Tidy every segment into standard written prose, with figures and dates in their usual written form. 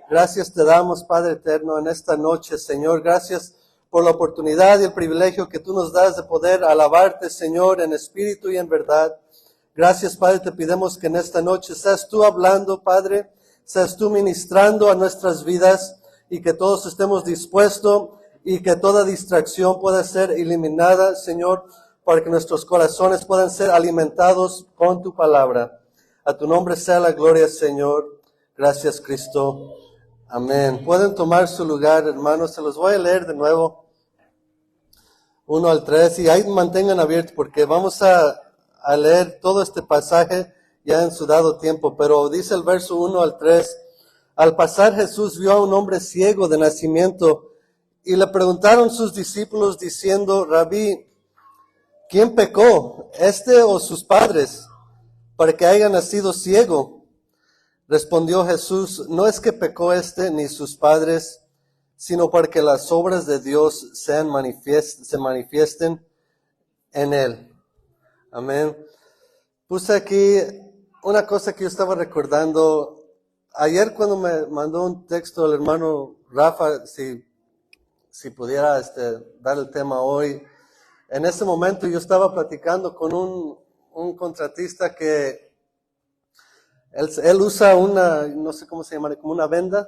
Gracias te damos, Padre eterno, en esta noche, Señor. Gracias por la oportunidad y el privilegio que tú nos das de poder alabarte, Señor, en espíritu y en verdad. Gracias, Padre, te pedimos que en esta noche seas tú hablando, Padre, seas tú ministrando a nuestras vidas y que todos estemos dispuestos y que toda distracción pueda ser eliminada, Señor, para que nuestros corazones puedan ser alimentados con tu palabra. A tu nombre sea la gloria, Señor. Gracias, Cristo. Amén. Pueden tomar su lugar, hermanos. Se los voy a leer de nuevo. 1 al 3. Y ahí mantengan abierto porque vamos a leer todo este pasaje ya en su dado tiempo. Pero dice el verso 1 al 3. Al pasar Jesús vio a un hombre ciego de nacimiento y le preguntaron sus discípulos diciendo, Rabí, ¿quién pecó, este o sus padres, para que haya nacido ciego? Respondió Jesús, no es que pecó este ni sus padres, sino para que las obras de Dios se manifiesten en él. Amén. Puse aquí una cosa que yo estaba recordando. Ayer cuando me mandó un texto el hermano Rafa, si pudiera dar el tema hoy. En ese momento yo estaba platicando con un contratista que él usa una, no sé cómo se llama, como una venda,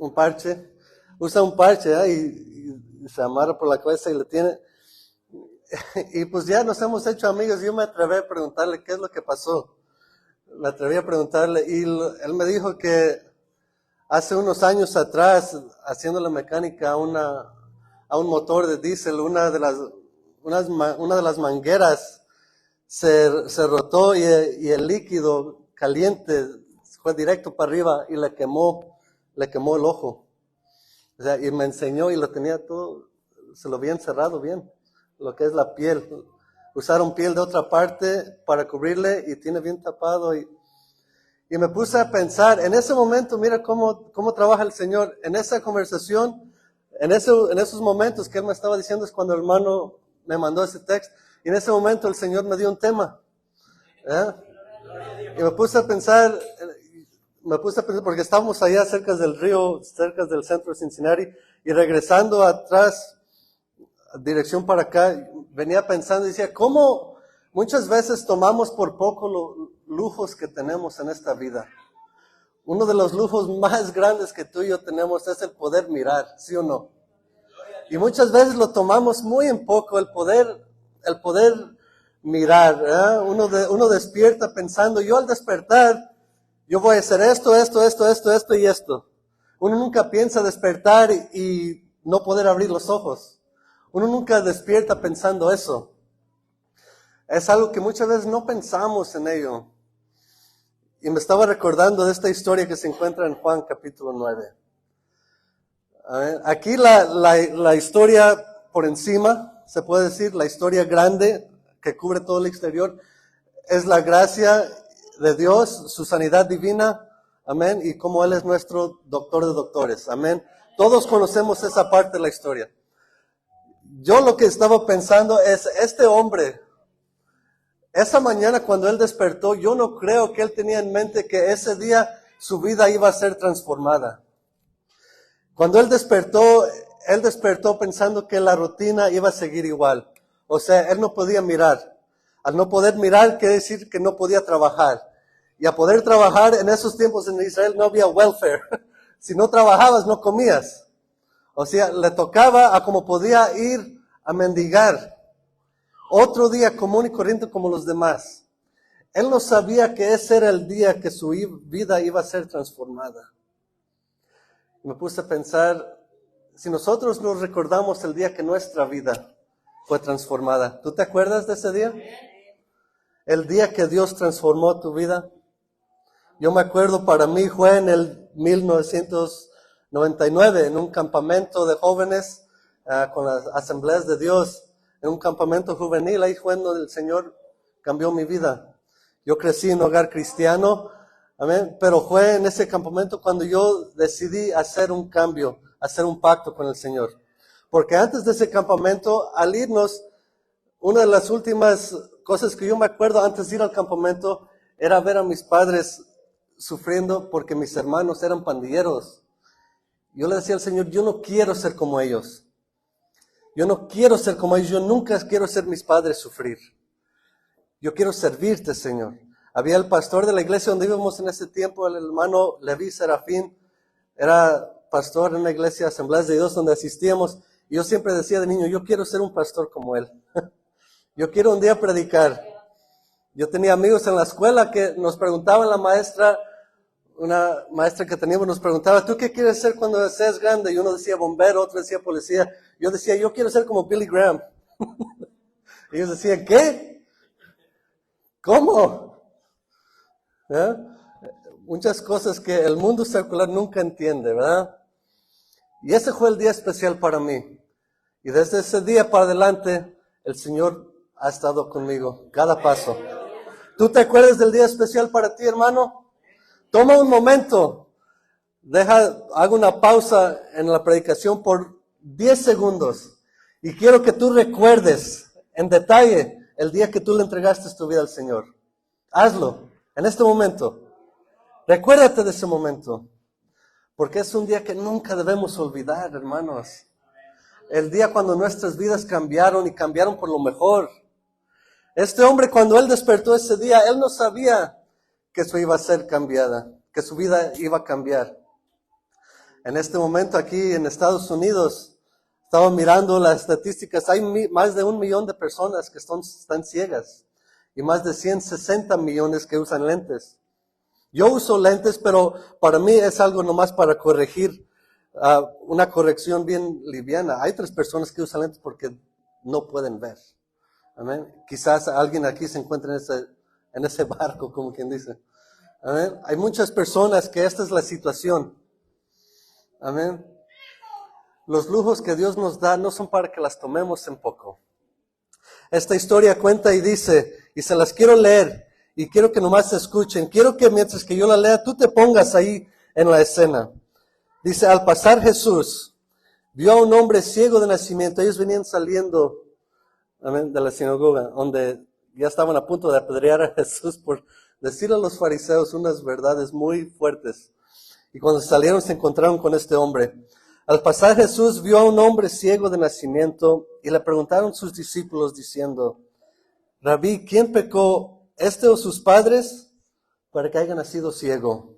un parche. Usa un parche y se amarra por la cabeza y lo tiene. Y pues ya nos hemos hecho amigos. Yo me atreví a preguntarle qué es lo que pasó. Me atreví a preguntarle y él me dijo que hace unos años atrás, haciendo la mecánica a un motor de diésel, una de las mangueras se rotó y el líquido caliente fue directo para arriba y le quemó el ojo. O sea, y me enseñó y lo tenía todo, se lo había encerrado bien, lo que es la piel. Usaron piel de otra parte para cubrirle y tiene bien tapado. Y me puse a pensar, en ese momento, mira cómo trabaja el Señor. En esa conversación, en esos momentos que Él me estaba diciendo es cuando el hermano me mandó ese texto. Y en ese momento el Señor me dio un tema. Y me puse a pensar porque estábamos allá cerca del río, cerca del centro de Cincinnati, y regresando atrás, dirección para acá, venía pensando y decía, ¿cómo muchas veces tomamos por poco los lujos que tenemos en esta vida? Uno de los lujos más grandes que tú y yo tenemos es el poder mirar, ¿sí o no? Y muchas veces lo tomamos muy en poco, el poder mirar, ¿verdad? Uno despierta pensando, yo al despertar, yo voy a hacer esto y esto. Uno nunca piensa despertar y no poder abrir los ojos. Uno nunca despierta pensando eso. Es algo que muchas veces no pensamos en ello. Y me estaba recordando de esta historia que se encuentra en Juan capítulo 9. Aquí la historia por encima, se puede decir, la historia grande que cubre todo el exterior, es la gracia de Dios, su sanidad divina, amén, y cómo Él es nuestro doctor de doctores, amén. Todos conocemos esa parte de la historia. Yo lo que estaba pensando es, este hombre, esa mañana cuando él despertó, yo no creo que él tenía en mente que ese día su vida iba a ser transformada. Cuando él despertó pensando que la rutina iba a seguir igual. O sea, él no podía mirar. Al no poder mirar, quiere decir que no podía trabajar. Y a poder trabajar, en esos tiempos en Israel no había welfare. Si no trabajabas, no comías. O sea, le tocaba a como podía ir a mendigar. Otro día común y corriente como los demás. Él no sabía que ese era el día que su vida iba a ser transformada. Me puse a pensar, si nosotros nos recordamos el día que nuestra vida fue transformada, ¿tú te acuerdas de ese día? El día que Dios transformó tu vida. Yo me acuerdo, para mí fue en el 1999, en un campamento de jóvenes con las Asambleas de Dios, en un campamento juvenil. Ahí fue donde el Señor cambió mi vida. Yo crecí en un hogar cristiano, amén, pero fue en ese campamento cuando yo decidí hacer un cambio, hacer un pacto con el Señor. Porque antes de ese campamento, al irnos, una de las últimas cosas que yo me acuerdo antes de ir al campamento era ver a mis padres sufriendo porque mis hermanos eran pandilleros. Yo le decía al Señor, yo no quiero ser como ellos. Yo no quiero ser como ellos. Yo nunca quiero ser mis padres sufrir. Yo quiero servirte, Señor. Había el pastor de la iglesia donde íbamos en ese tiempo, el hermano Leví Serafín. Era pastor en una iglesia, Asambleas de Dios, donde asistíamos. Y yo siempre decía de niño, yo quiero ser un pastor como él. Yo quiero un día predicar. Yo tenía amigos en la escuela que nos preguntaban, la maestra, una maestra que teníamos nos preguntaba, ¿tú qué quieres ser cuando seas grande? Y uno decía bombero, otro decía policía. Yo decía, yo quiero ser como Billy Graham. Y ellos decían, ¿qué? ¿Cómo? ¿Eh? Muchas cosas que el mundo secular nunca entiende, ¿verdad? Y ese fue el día especial para mí. Y desde ese día para adelante, el Señor ha estado conmigo, cada paso. ¿Tú te acuerdas del día especial para ti, hermano? Toma un momento, hago una pausa en la predicación por 10 segundos. Y quiero que tú recuerdes en detalle el día que tú le entregaste tu vida al Señor. Hazlo, en este momento. Recuérdate de ese momento. Porque es un día que nunca debemos olvidar, hermanos. El día cuando nuestras vidas cambiaron y cambiaron por lo mejor. Este hombre, cuando él despertó ese día, él no sabía que eso iba a ser cambiada, que su vida iba a cambiar. En este momento aquí en Estados Unidos, estaba mirando las estadísticas, hay más de 1 millón de personas que están ciegas y más de 160 millones que usan lentes. Yo uso lentes, pero para mí es algo nomás para corregir, una corrección bien liviana. Hay 3 personas que usan lentes porque no pueden ver. Amén. Quizás alguien aquí se encuentre en ese barco, como quien dice. Amén. Hay muchas personas que esta es la situación. Amén. Los lujos que Dios nos da no son para que las tomemos en poco. Esta historia cuenta y dice, y se las quiero leer, y quiero que nomás se escuchen. Quiero que mientras que yo la lea, tú te pongas ahí en la escena. Dice, al pasar Jesús, vio a un hombre ciego de nacimiento. Ellos venían saliendo, amén, de la sinagoga, donde ya estaban a punto de apedrear a Jesús por decirle a los fariseos unas verdades muy fuertes. Y cuando salieron se encontraron con este hombre. Al pasar Jesús vio a un hombre ciego de nacimiento y le preguntaron sus discípulos diciendo, Rabí, ¿quién pecó, este o sus padres, para que haya nacido ciego?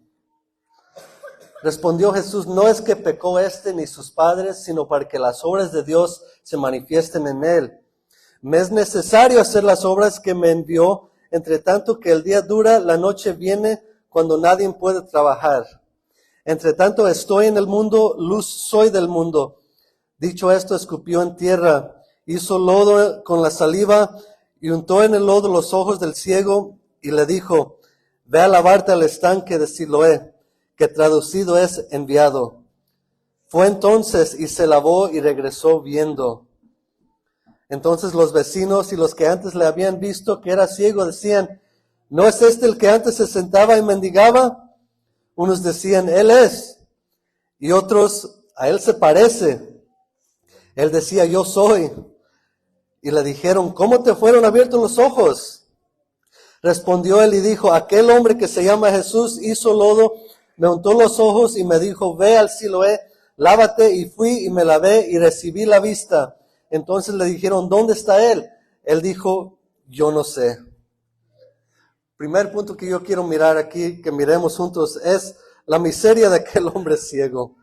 Respondió Jesús, no es que pecó este ni sus padres, sino para que las obras de Dios se manifiesten en él. Me es necesario hacer las obras que me envió, entre tanto que el día dura, la noche viene cuando nadie puede trabajar. Entre tanto estoy en el mundo, luz soy del mundo. Dicho esto, escupió en tierra, hizo lodo con la saliva y untó en el lodo los ojos del ciego y le dijo, ve a lavarte al estanque de Siloé, que traducido es enviado. Fue entonces y se lavó y regresó viendo. Entonces los vecinos y los que antes le habían visto que era ciego decían, ¿no es este el que antes se sentaba y mendigaba? Unos decían, él es, y otros, a él se parece. Él decía, yo soy. Y le dijeron, ¿cómo te fueron abiertos los ojos? Respondió él y dijo, aquel hombre que se llama Jesús hizo lodo, me untó los ojos y me dijo, ve al Siloé, lávate, y fui y me lavé y recibí la vista. Entonces le dijeron, ¿dónde está él? Él dijo, yo no sé. Primer punto que yo quiero mirar aquí, que miremos juntos, es la miseria de aquel hombre ciego.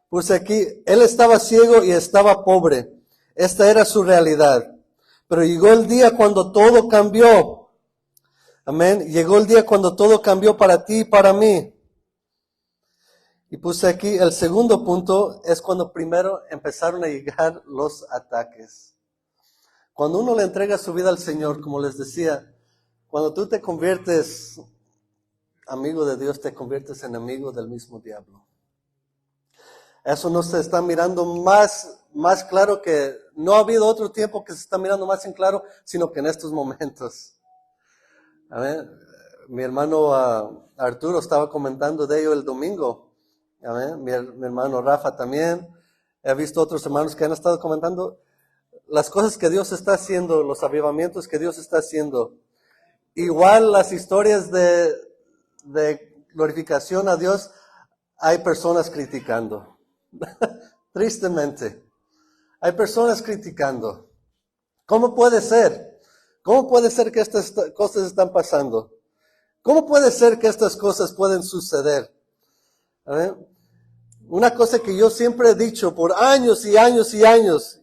Pues aquí, él estaba ciego y estaba pobre. Esta era su realidad. Pero llegó el día cuando todo cambió. Amén. Llegó el día cuando todo cambió para ti y para mí. Y puse aquí, el segundo punto es cuando primero empezaron a llegar los ataques. Cuando uno le entrega su vida al Señor, como les decía, cuando tú te conviertes amigo de Dios, te conviertes en amigo del mismo diablo. Eso no se está mirando más claro que, no ha habido otro tiempo que se está mirando más en claro, sino que en estos momentos. Amén. Mi hermano Arturo estaba comentando de ello el domingo. Amén. Mi hermano Rafa también. He visto otros hermanos que han estado comentando las cosas que Dios está haciendo, los avivamientos que Dios está haciendo. Igual las historias de glorificación a Dios, hay personas criticando. Tristemente, hay personas criticando. ¿Cómo puede ser? ¿Cómo puede ser que estas cosas están pasando? ¿Cómo puede ser que estas cosas pueden suceder? A ver, una cosa que yo siempre he dicho por años y años y años,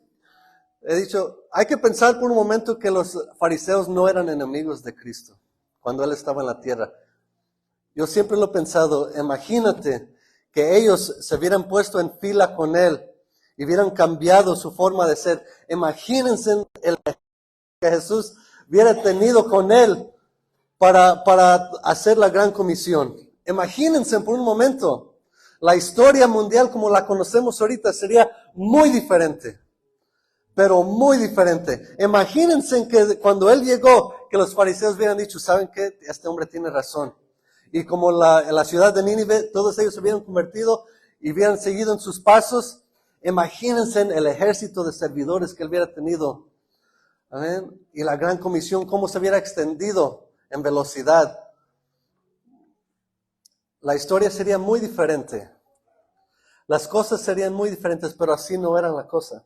he dicho, hay que pensar por un momento que los fariseos no eran enemigos de Cristo cuando Él estaba en la tierra. Yo siempre lo he pensado, imagínate que ellos se hubieran puesto en fila con Él y hubieran cambiado su forma de ser. Imagínense el que Jesús hubiera tenido con Él para hacer la gran comisión. Imagínense por un momento, la historia mundial como la conocemos ahorita sería muy diferente. Pero muy diferente. Imagínense que cuando Él llegó, que los fariseos hubieran dicho, ¿saben qué? Este hombre tiene razón. Y como en la ciudad de Nínive, todos ellos se hubieran convertido y hubieran seguido en sus pasos. Imagínense el ejército de servidores que Él hubiera tenido. ¿Amén? Y la gran comisión, cómo se hubiera extendido en velocidad. La historia sería muy diferente. Las cosas serían muy diferentes, pero así no era la cosa.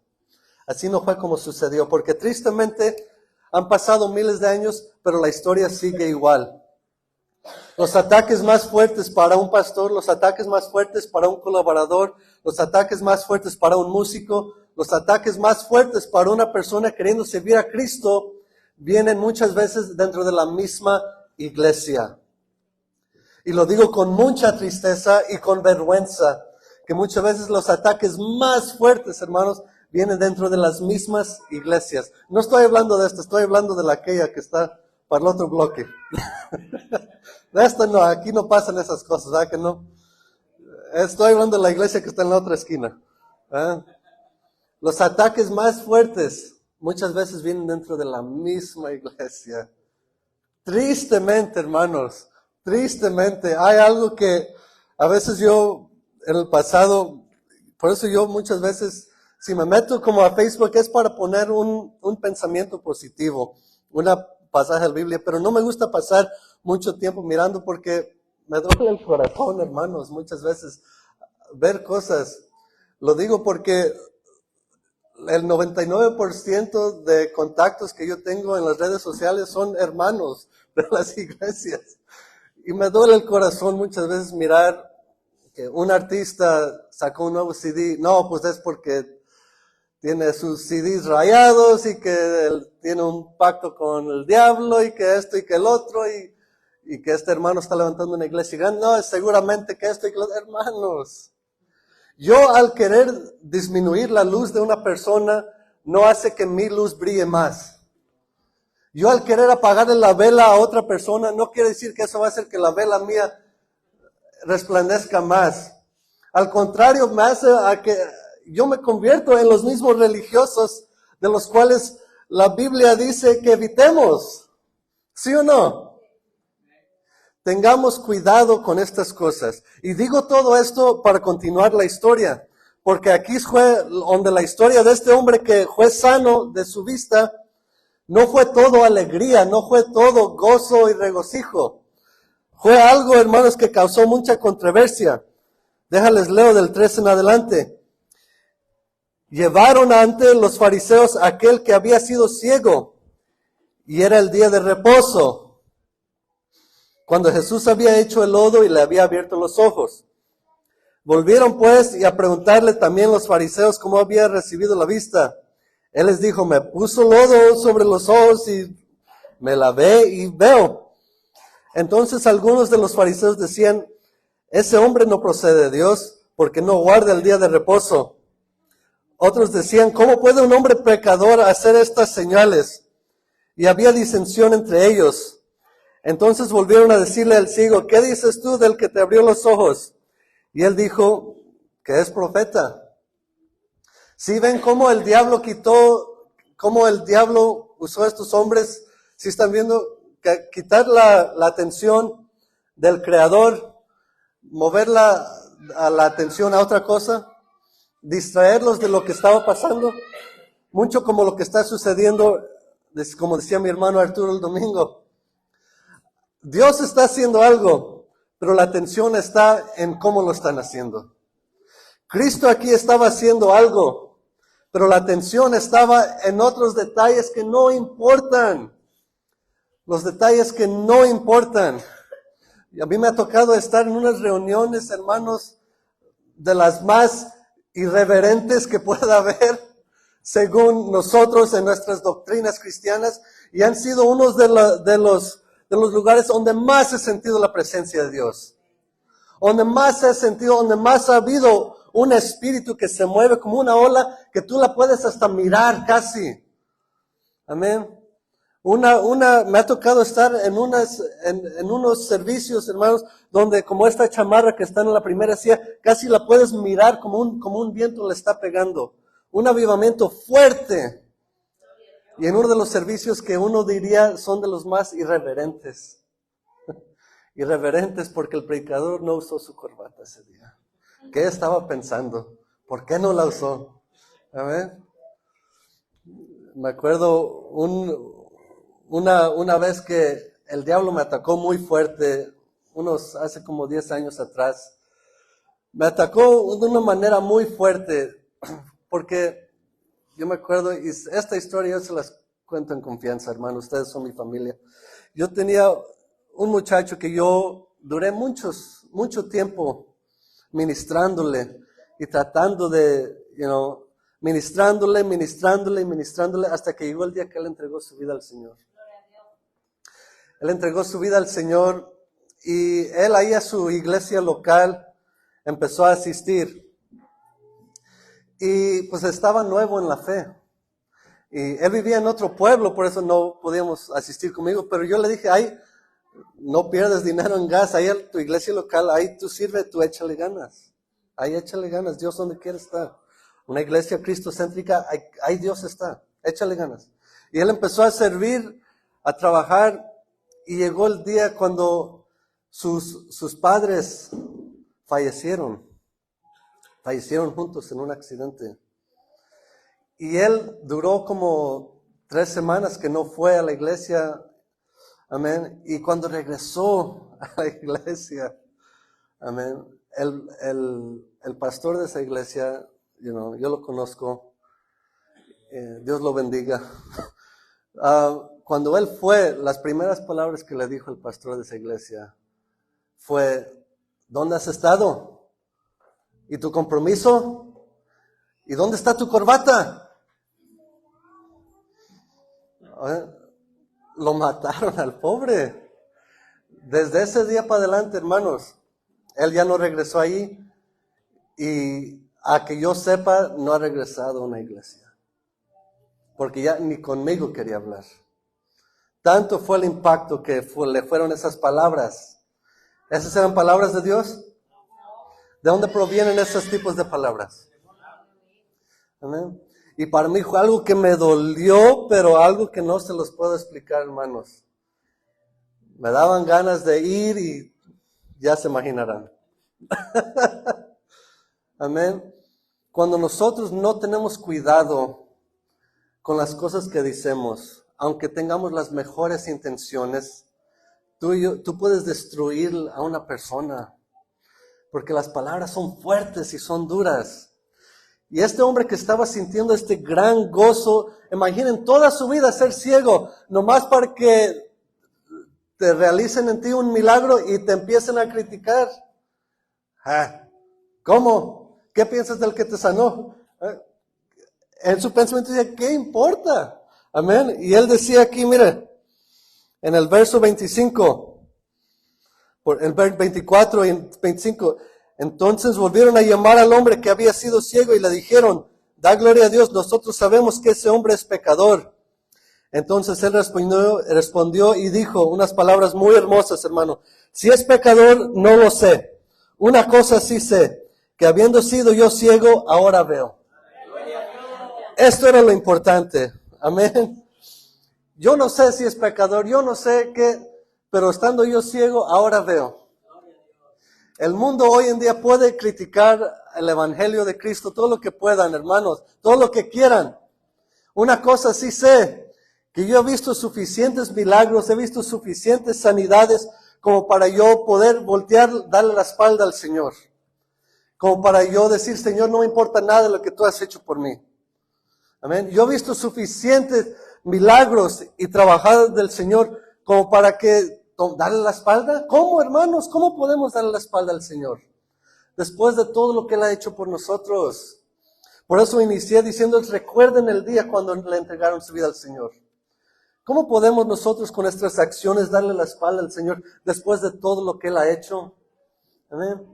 Así no fue como sucedió, porque tristemente han pasado miles de años, pero la historia sigue igual. Los ataques más fuertes para un pastor, los ataques más fuertes para un colaborador, los ataques más fuertes para un músico, los ataques más fuertes para una persona queriendo servir a Cristo, vienen muchas veces dentro de la misma iglesia. Y lo digo con mucha tristeza y con vergüenza, que muchas veces los ataques más fuertes, hermanos, vienen dentro de las mismas iglesias. No estoy hablando de esto, estoy hablando de aquella que está para el otro bloque. De esto no, aquí no pasan esas cosas, ¿verdad que no? Estoy hablando de la iglesia que está en la otra esquina. ¿Eh? Los ataques más fuertes muchas veces vienen dentro de la misma iglesia. Tristemente, hermanos, tristemente. Hay algo que a veces yo, en el pasado, por eso yo muchas veces, si me meto como a Facebook es para poner un pensamiento positivo, una pasaje de la Biblia, pero no me gusta pasar mucho tiempo mirando porque me duele el corazón, hermanos, muchas veces ver cosas. Lo digo porque el 99% de contactos que yo tengo en las redes sociales son hermanos de las iglesias. Y me duele el corazón muchas veces mirar que un artista sacó un nuevo CD. No, pues es porque tiene sus CDs rayados y que él tiene un pacto con el diablo y que esto y que el otro y que este hermano está levantando una iglesia grande. No, es seguramente que esto y que los hermanos. Yo al querer disminuir la luz de una persona no hace que mi luz brille más. Yo al querer apagarle la vela a otra persona no quiere decir que eso va a hacer que la vela mía resplandezca más. Al contrario, me hace a que yo me convierto en los mismos religiosos de los cuales la Biblia dice que evitemos. ¿Sí o no? Tengamos cuidado con estas cosas. Y digo todo esto para continuar la historia, porque aquí fue donde la historia de este hombre que fue sano de su vista, no fue todo alegría, no fue todo gozo y regocijo. Fue algo, hermanos, que causó mucha controversia. Déjales leo del 3 en adelante. Llevaron ante los fariseos a aquel que había sido ciego, y era el día de reposo, cuando Jesús había hecho el lodo y le había abierto los ojos. Volvieron pues y a preguntarle también los fariseos cómo había recibido la vista. Él les dijo, me puso lodo sobre los ojos y me lavé y veo. Entonces algunos de los fariseos decían, ese hombre no procede de Dios, porque no guarda el día de reposo. Otros decían, ¿cómo puede un hombre pecador hacer estas señales? Y había disensión entre ellos. Entonces volvieron a decirle al ciego, ¿qué dices tú del que te abrió los ojos? Y él dijo, que es profeta. ¿Sí ven cómo el diablo cómo el diablo usó a estos hombres? ¿Sí están viendo? Que quitar la atención del Creador, mover la atención a otra cosa, distraerlos de lo que estaba pasando, mucho como lo que está sucediendo, como decía mi hermano Arturo el domingo. Dios está haciendo algo, pero la atención está en cómo lo están haciendo. Cristo aquí estaba haciendo algo, pero la atención estaba en otros detalles que no importan. Los detalles que no importan. Y a mí me ha tocado estar en unas reuniones, hermanos, de las más irreverentes que pueda haber, según nosotros en nuestras doctrinas cristianas, y han sido unos de los lugares donde más he sentido la presencia de Dios. Donde más he sentido, donde más ha habido un espíritu que se mueve como una ola, que tú la puedes hasta mirar casi. Amén. Me ha tocado estar en unos servicios, hermanos, donde como esta chamarra que está en la primera silla, casi la puedes mirar como un viento le está pegando. Un avivamiento fuerte. Y en uno de los servicios que uno diría son de los más irreverentes. Irreverentes porque el predicador no usó su corbata ese día. ¿Qué estaba pensando? ¿Por qué no la usó? A ver. Me acuerdo una vez que el diablo me atacó muy fuerte, hace como 10 años atrás. Me atacó de una manera muy fuerte, porque yo me acuerdo, y esta historia yo se las cuento en confianza, hermano, ustedes son mi familia. Yo tenía un muchacho que yo duré mucho tiempo ministrándole y tratando de, ministrándole, hasta que llegó el día que él entregó su vida al Señor. Él entregó su vida al Señor y él ahí a su iglesia local empezó a asistir. Y pues estaba nuevo en la fe. Y él vivía en otro pueblo, por eso no podíamos asistir conmigo. Pero yo le dije, ay, no pierdas dinero en gas, ahí en tu iglesia local, ahí tú sirve, tú échale ganas. Ahí échale ganas, Dios donde quiere estar. Una iglesia cristocéntrica, ahí Dios está, échale ganas. Y él empezó a servir, a trabajar, y llegó el día cuando sus padres fallecieron juntos en un accidente. Y él duró como 3 semanas que no fue a la iglesia, amén, y cuando regresó a la iglesia, amén, el pastor de esa iglesia, yo lo conozco, Dios lo bendiga. Cuando él fue, las primeras palabras que le dijo el pastor de esa iglesia fue, ¿dónde has estado? ¿Y tu compromiso? ¿Y dónde está tu corbata? Lo mataron al pobre. Desde ese día para adelante, hermanos, él ya no regresó ahí y a que yo sepa, no ha regresado a una iglesia. Porque ya ni conmigo quería hablar. Tanto fue el impacto que le fueron esas palabras. ¿Esas eran palabras de Dios? ¿De dónde provienen esos tipos de palabras? Amén. Y para mí fue algo que me dolió, pero algo que no se los puedo explicar, hermanos. Me daban ganas de ir y ya se imaginarán. Amén. Cuando nosotros no tenemos cuidado con las cosas que decimos, aunque tengamos las mejores intenciones, tú puedes destruir a una persona, porque las palabras son fuertes y son duras. Y este hombre que estaba sintiendo este gran gozo, imaginen toda su vida ser ciego, nomás para que te realicen en ti un milagro y te empiecen a criticar. ¿Cómo? ¿Qué piensas del que te sanó? En su pensamiento decía, ¿qué importa? Amén. Y él decía aquí, mire, en el verso 25, el verso 24 y 25, entonces volvieron a llamar al hombre que había sido ciego y le dijeron, da gloria a Dios, nosotros sabemos que ese hombre es pecador. Entonces él respondió y dijo unas palabras muy hermosas, hermano. Si es pecador, no lo sé. Una cosa sí sé, que habiendo sido yo ciego, ahora veo. Esto era lo importante. Amén. Yo no sé si es pecador, yo no sé qué, pero estando yo ciego, ahora veo. El mundo hoy en día puede criticar el evangelio de Cristo, todo lo que puedan, hermanos, todo lo que quieran. Una cosa sí sé, que yo he visto suficientes milagros, he visto suficientes sanidades como para yo poder voltear, darle la espalda al Señor. Como para yo decir, Señor, no me importa nada de lo que tú has hecho por mí. Amén. Yo he visto suficientes milagros y trabajadas del Señor como para que darle la espalda. ¿Cómo, hermanos? ¿Cómo podemos darle la espalda al Señor? Después de todo lo que Él ha hecho por nosotros. Por eso inicié diciéndoles, recuerden el día cuando le entregaron su vida al Señor. ¿Cómo podemos nosotros con nuestras acciones darle la espalda al Señor después de todo lo que Él ha hecho? Amén.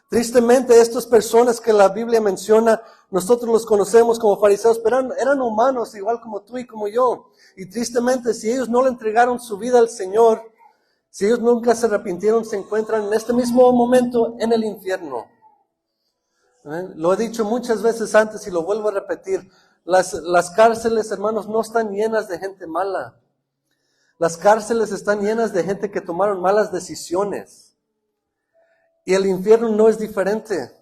Tristemente, estas personas que la Biblia menciona, nosotros los conocemos como fariseos, pero eran humanos igual como tú y como yo. Y tristemente, si ellos no le entregaron su vida al Señor, si ellos nunca se arrepintieron, se encuentran en este mismo momento en el infierno. ¿Amén? Lo he dicho muchas veces antes y lo vuelvo a repetir. Las cárceles, hermanos, no están llenas de gente mala. Las cárceles están llenas de gente que tomaron malas decisiones. Y el infierno no es diferente.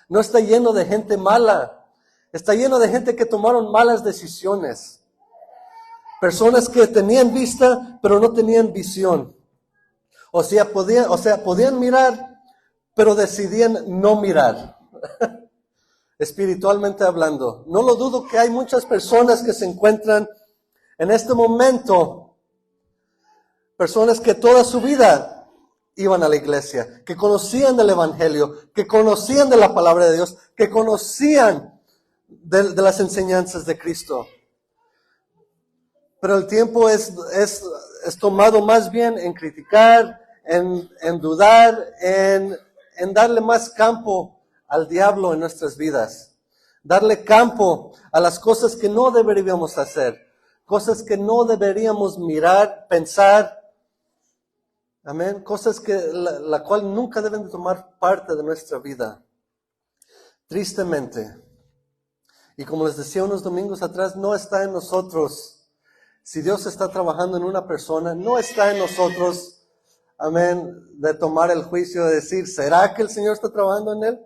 No está lleno de gente mala. Está lleno de gente que tomaron malas decisiones. Personas que tenían vista, pero no tenían visión. O sea, podían mirar, pero decidían no mirar. Espiritualmente hablando. No lo dudo que hay muchas personas que se encuentran en este momento. Personas que toda su vida iban a la iglesia, que conocían del Evangelio, que conocían de la palabra de Dios, que conocían de las enseñanzas de Cristo. Pero el tiempo es tomado más bien en criticar, en dudar, en darle más campo al diablo en nuestras vidas. Darle campo a las cosas que no deberíamos hacer, cosas que no deberíamos mirar, pensar. Amén. Cosas que la cual nunca deben de tomar parte de nuestra vida. Tristemente. Y como les decía unos domingos atrás, no está en nosotros. Si Dios está trabajando en una persona, no está en nosotros, amén, de tomar el juicio de decir, ¿será que el Señor está trabajando en él?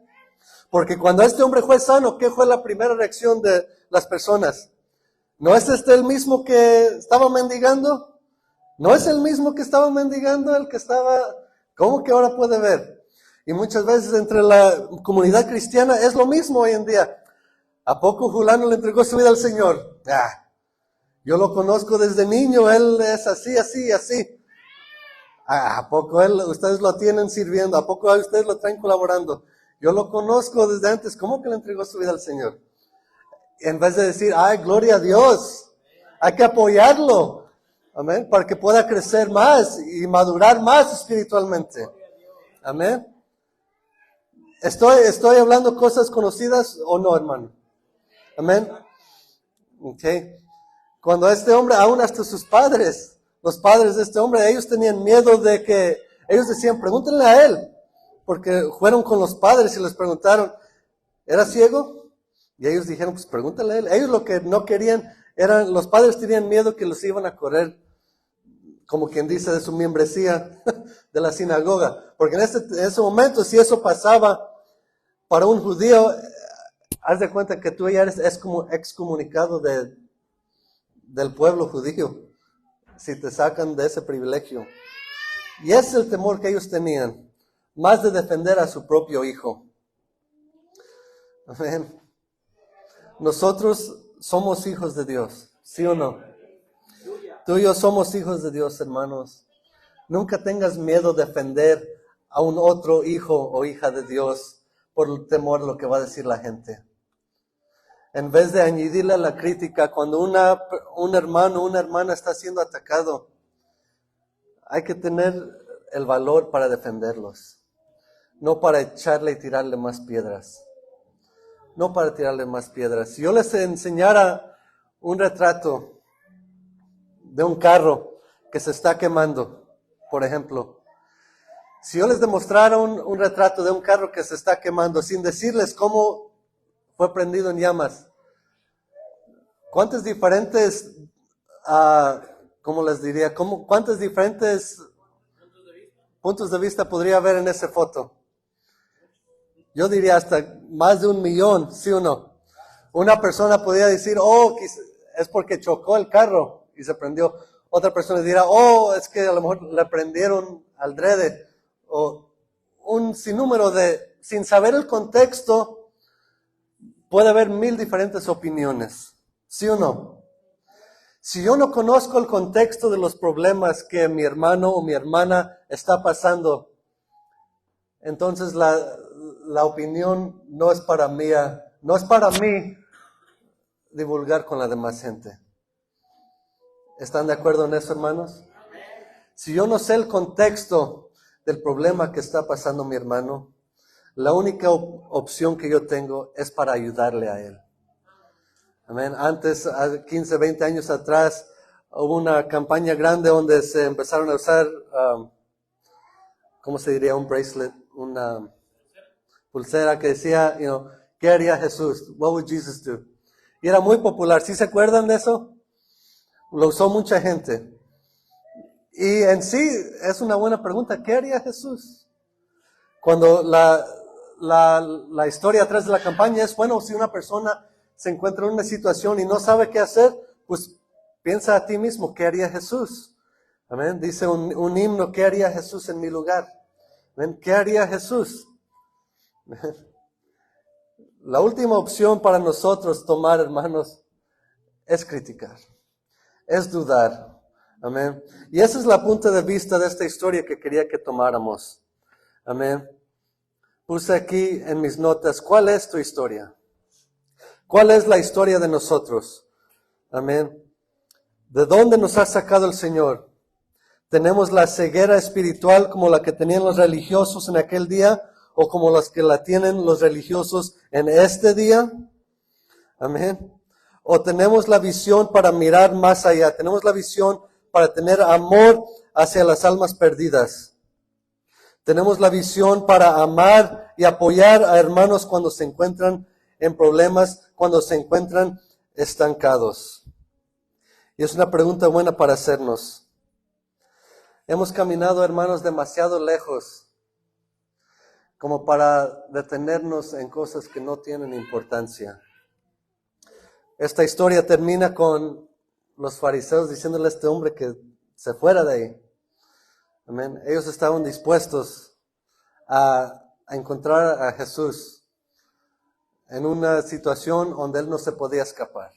Porque cuando este hombre fue sano, ¿qué fue la primera reacción de las personas? ¿No es este el mismo que estaba mendigando? ¿No es el mismo que estaba mendigando, el que estaba? ¿Cómo que ahora puede ver? Y muchas veces entre la comunidad cristiana es lo mismo hoy en día. ¿A poco fulano le entregó su vida al Señor? Yo lo conozco desde niño, él es así, así, así. ¿A poco ustedes lo tienen sirviendo? ¿A poco ustedes lo traen colaborando? Yo lo conozco desde antes. ¿Cómo que le entregó su vida al Señor? En vez de decir, ¡ay, gloria a Dios! Hay que apoyarlo. Amén. Para que pueda crecer más y madurar más espiritualmente. Amén. ¿Estoy hablando cosas conocidas o no, hermano? Amén. Okay. Cuando este hombre, aún hasta sus padres, los padres de este hombre, ellos tenían miedo de que, ellos decían, pregúntenle a él. Porque fueron con los padres y les preguntaron, ¿era ciego? Y ellos dijeron, pues pregúntenle a él. Ellos lo que no querían los padres tenían miedo que los iban a correr, como quien dice, de su membresía de la sinagoga. Porque en ese momento, si eso pasaba para un judío, haz de cuenta que tú ya eres como excomunicado del pueblo judío, si te sacan de ese privilegio. Y ese es el temor que ellos tenían, más de defender a su propio hijo. Amén. Nosotros somos hijos de Dios, ¿sí o no? Tú y yo somos hijos de Dios, hermanos. Nunca tengas miedo de defender a un otro hijo o hija de Dios por el temor a lo que va a decir la gente. En vez de añadirle a la crítica, cuando un hermano o una hermana está siendo atacado, hay que tener el valor para defenderlos, no para echarle y tirarle más piedras. No para tirarle más piedras. Si yo les enseñara un retrato de un carro que se está quemando, por ejemplo, si yo les demostrara un retrato de un carro que se está quemando sin decirles cómo fue prendido en llamas, ¿cuántos diferentes, cómo les diría, cuántos diferentes puntos de vista podría haber en esa foto? Yo diría hasta más de 1,000,000, ¿sí o no? Una persona podría decir, es porque chocó el carro y se prendió. Otra persona dirá, es que a lo mejor le prendieron aldrede, o un sinnúmero sin saber el contexto, puede haber 1000 diferentes opiniones, ¿sí o no? Si yo no conozco el contexto de los problemas que mi hermano o mi hermana está pasando, entonces la opinión no es para mí divulgar con la demás gente. ¿Están de acuerdo en eso, hermanos? Si yo no sé el contexto del problema que está pasando mi hermano, la única opción que yo tengo es para ayudarle a él. Amén. Antes, 15, 20 años atrás, hubo una campaña grande donde se empezaron a usar, ¿cómo se diría? Un bracelet, una pulsera que decía, ¿qué haría Jesús? What would Jesus do? Y era muy popular. ¿Sí se acuerdan de eso? Lo usó mucha gente. Y en sí es una buena pregunta. ¿Qué haría Jesús? Cuando la historia atrás de la campaña es, bueno, si una persona se encuentra en una situación y no sabe qué hacer, pues piensa a ti mismo, ¿qué haría Jesús? Amén. Dice un himno, ¿qué haría Jesús en mi lugar? Amén. ¿Qué haría Jesús? La última opción para nosotros tomar, hermanos, es criticar, es dudar. Amén. Y ese es el punto de vista de esta historia que quería que tomáramos. Amén. Puse aquí en mis notas, ¿cuál es tu historia? ¿Cuál es la historia de nosotros? Amén. ¿De dónde nos ha sacado el Señor? ¿Tenemos la ceguera espiritual como la que tenían los religiosos en aquel día o como las que la tienen los religiosos en este día? Amén. ¿O tenemos la visión para mirar más allá? ¿Tenemos la visión para tener amor hacia las almas perdidas? ¿Tenemos la visión para amar y apoyar a hermanos cuando se encuentran en problemas, cuando se encuentran estancados? Y es una pregunta buena para hacernos. Hemos caminado, hermanos, demasiado lejos como para detenernos en cosas que no tienen importancia. Esta historia termina con los fariseos diciéndole a este hombre que se fuera de ahí. Amén. Ellos estaban dispuestos a encontrar a Jesús en una situación donde él no se podía escapar.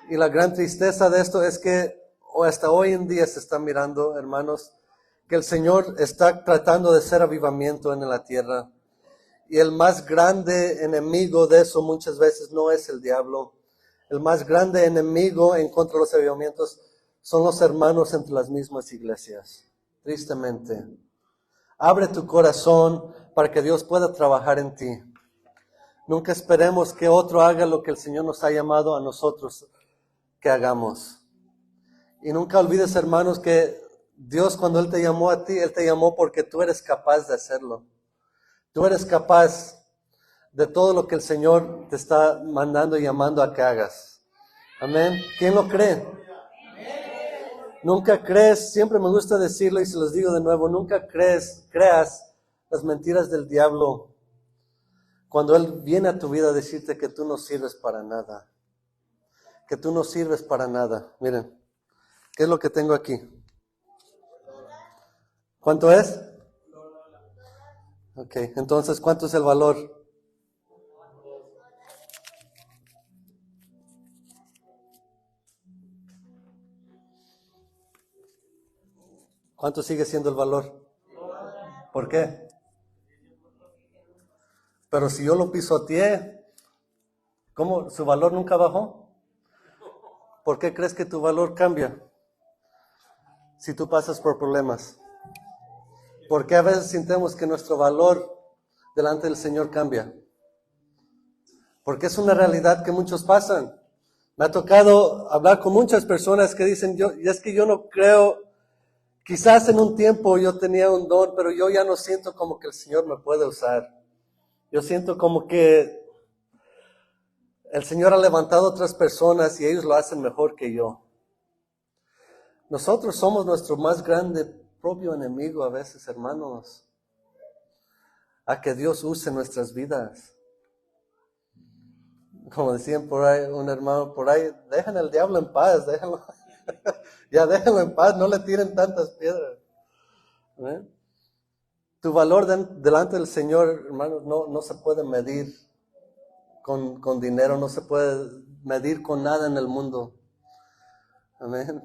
Y la gran tristeza de esto es que hasta hoy en día se está mirando, hermanos, que el Señor está tratando de hacer avivamiento en la tierra. Y el más grande enemigo de eso muchas veces no es el diablo. El más grande enemigo en contra de los avivamientos son los hermanos entre las mismas iglesias. Tristemente. Abre tu corazón para que Dios pueda trabajar en ti. Nunca esperemos que otro haga lo que el Señor nos ha llamado a nosotros que hagamos. Y nunca olvides, hermanos, que Dios, cuando Él te llamó a ti, Él te llamó porque tú eres capaz de hacerlo. Tú eres capaz de todo lo que el Señor te está mandando y llamando a que hagas. Amén. ¿Quién lo cree? Nunca crees, siempre me gusta decirlo y se los digo de nuevo, nunca creas las mentiras del diablo cuando él viene a tu vida a decirte que tú no sirves para nada. Que tú no sirves para nada. Miren, ¿qué es lo que tengo aquí? ¿Cuánto es? Ok, entonces, ¿cuánto es el valor? ¿Cuánto sigue siendo el valor? ¿Por qué? Pero si yo lo pisoteé, ¿cómo? ¿Su valor nunca bajó? ¿Por qué crees que tu valor cambia si tú pasas por problemas? ¿Por qué a veces sentimos que nuestro valor delante del Señor cambia? Porque es una realidad que muchos pasan. Me ha tocado hablar con muchas personas que dicen, y es que yo no creo, quizás en un tiempo yo tenía un don, pero yo ya no siento como que el Señor me puede usar. Yo siento como que el Señor ha levantado a otras personas y ellos lo hacen mejor que yo. Nosotros somos nuestro más grande propio enemigo a veces, hermanos. A que Dios use nuestras vidas. Como decían por ahí, un hermano por ahí, dejen al diablo en paz, déjenlo. Ya déjenlo en paz, no le tiren tantas piedras. Amén. Tu valor delante del Señor, hermanos, no se puede medir con dinero, no se puede medir con nada en el mundo. Amén.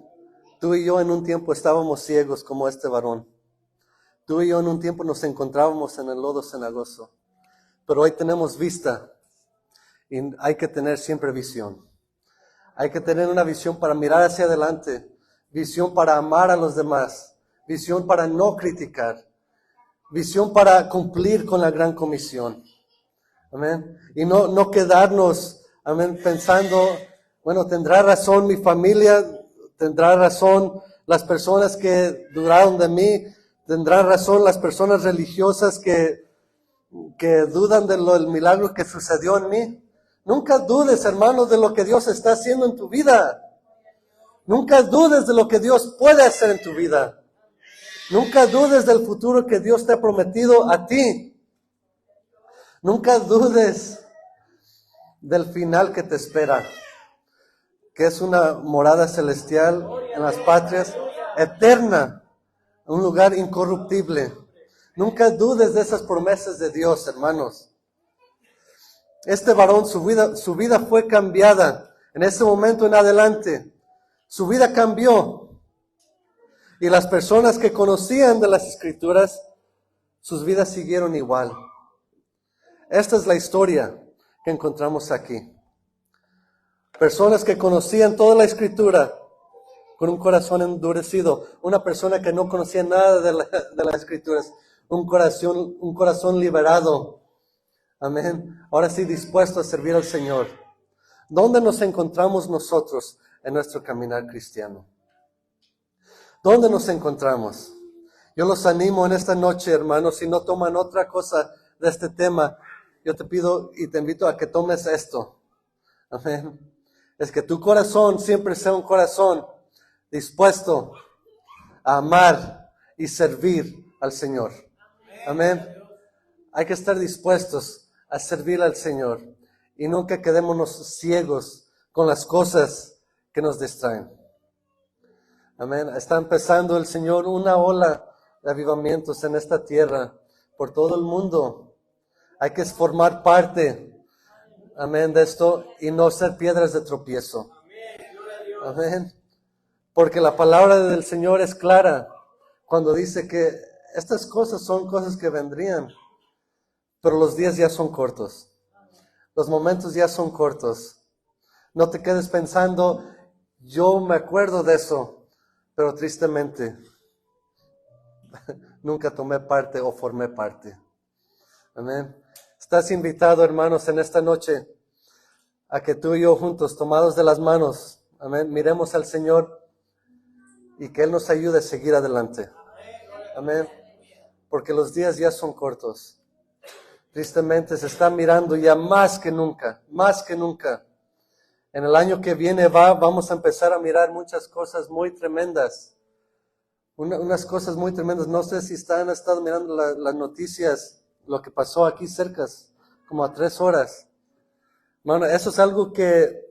Tú y yo en un tiempo estábamos ciegos como este varón. Tú y yo en un tiempo nos encontrábamos en el lodo cenagoso. Pero hoy tenemos vista y hay que tener siempre visión. Hay que tener una visión para mirar hacia adelante, visión para amar a los demás, visión para no criticar, visión para cumplir con la gran comisión. Amén. Y no quedarnos, amén, pensando, bueno, tendrá razón mi familia, tendrá razón las personas que duraron de mí, tendrá razón las personas religiosas que dudan del milagro que sucedió en mí. Nunca dudes, hermanos, de lo que Dios está haciendo en tu vida. Nunca dudes de lo que Dios puede hacer en tu vida. Nunca dudes del futuro que Dios te ha prometido a ti. Nunca dudes del final que te espera, que es una morada celestial en las patrias, eterna, un lugar incorruptible. Nunca dudes de esas promesas de Dios, hermanos. Este varón, su vida fue cambiada en ese momento en adelante. Su vida cambió. Y las personas que conocían de las Escrituras, sus vidas siguieron igual. Esta es la historia que encontramos aquí. Personas que conocían toda la Escritura con un corazón endurecido. Una persona que no conocía nada de las Escrituras. Un corazón liberado. Amén. Ahora sí, dispuesto a servir al Señor. ¿Dónde nos encontramos nosotros en nuestro caminar cristiano? ¿Dónde nos encontramos? Yo los animo en esta noche, hermanos, si no toman otra cosa de este tema, yo te pido y te invito a que tomes esto. Amén. Es que tu corazón siempre sea un corazón dispuesto a amar y servir al Señor. Amén. Hay que estar dispuestos a servir al Señor y nunca quedémonos ciegos con las cosas que nos distraen. Amén. Está empezando el Señor una ola de avivamientos en esta tierra, por todo el mundo. Hay que formar parte, amén, de esto y no ser piedras de tropiezo. Amén. Porque la palabra del Señor es clara cuando dice que estas cosas son cosas que vendrían, pero los días ya son cortos. Los momentos ya son cortos. No te quedes pensando, yo me acuerdo de eso, pero tristemente nunca tomé parte o formé parte. Amén. Estás invitado, hermanos, en esta noche a que tú y yo juntos, tomados de las manos, amén, miremos al Señor y que Él nos ayude a seguir adelante. Amén. Porque los días ya son cortos. Tristemente se está mirando ya más que nunca, más que nunca. En el año que viene vamos a empezar a mirar muchas cosas muy tremendas. Unas cosas muy tremendas. No sé si han estado mirando las noticias, lo que pasó aquí cerca, como a 3 horas. Bueno, eso es algo que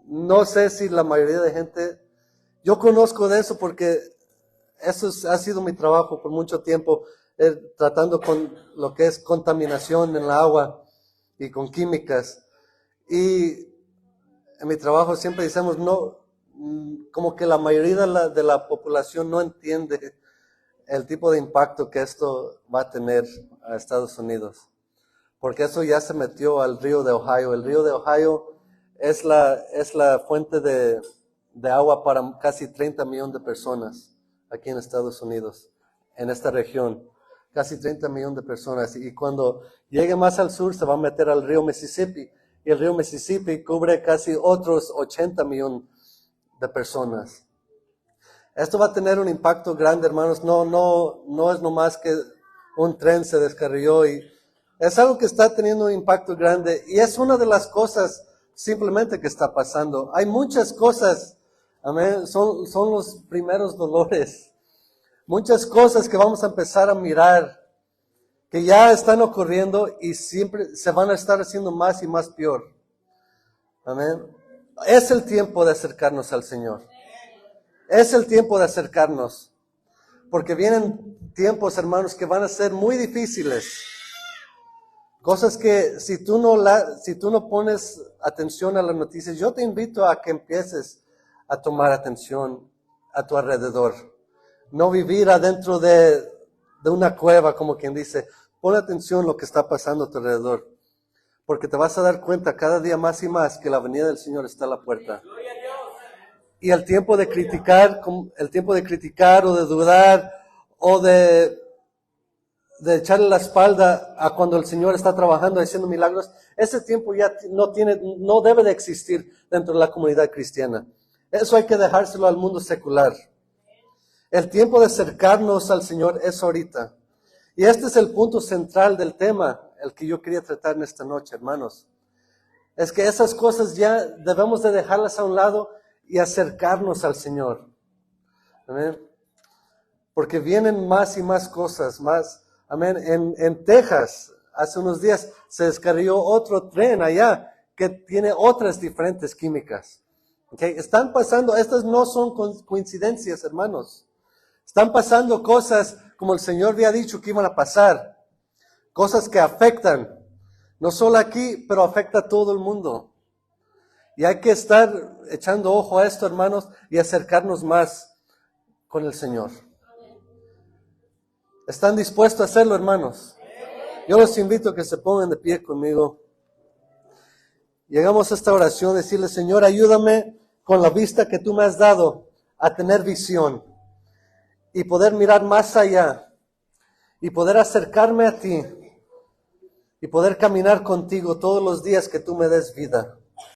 no sé si la mayoría de gente, yo conozco de eso porque eso ha sido mi trabajo por mucho tiempo, tratando con lo que es contaminación en el agua y con químicas. Y en mi trabajo siempre decimos, no, como que la mayoría de la población no entiende el tipo de impacto que esto va a tener a Estados Unidos. Porque eso ya se metió al río de Ohio. El río de Ohio es la fuente de agua para casi 30 millones de personas aquí en Estados Unidos, en esta región. Casi 30 millones de personas. Y cuando llegue más al sur se va a meter al río Mississippi. Y el río Mississippi cubre casi otros 80 millones de personas. Esto va a tener un impacto grande, hermanos. No es nomás que un tren se descarriló y es algo que está teniendo un impacto grande y es una de las cosas simplemente que está pasando. Hay muchas cosas, amén, son los primeros dolores. Muchas cosas que vamos a empezar a mirar que ya están ocurriendo y siempre se van a estar haciendo más y más peor. Amén. Es el tiempo de acercarnos al Señor. Es el tiempo de acercarnos. Porque vienen tiempos, hermanos, que van a ser muy difíciles. Cosas que si tú no pones atención a las noticias, yo te invito a que empieces a tomar atención a tu alrededor. No vivir adentro de una cueva, como quien dice. Pon atención a lo que está pasando a tu alrededor. Porque te vas a dar cuenta cada día más y más que la venida del Señor está a la puerta. Y el tiempo de criticar o de dudar o de echarle la espalda a cuando el Señor está trabajando, haciendo milagros, ese tiempo ya no debe de existir dentro de la comunidad cristiana. Eso hay que dejárselo al mundo secular. El tiempo de acercarnos al Señor es ahorita. Y este es el punto central del tema, el que yo quería tratar en esta noche, hermanos. Es que esas cosas ya debemos de dejarlas a un lado y acercarnos al Señor. Amén. Porque vienen más y más cosas, más. Amén. En Texas, hace unos días, se descarrió otro tren allá que tiene otras diferentes químicas. Okay. Están pasando, estas no son coincidencias, hermanos. Están pasando cosas como el Señor había dicho que iban a pasar. Cosas que afectan, no solo aquí, pero afecta a todo el mundo. Y hay que estar echando ojo a esto, hermanos, y acercarnos más con el Señor. ¿Están dispuestos a hacerlo, hermanos? Yo los invito a que se pongan de pie conmigo. Llegamos a esta oración, decirle, Señor, ayúdame con la vista que tú me has dado a tener visión y poder mirar más allá y poder acercarme a ti y poder caminar contigo todos los días que tú me des vida.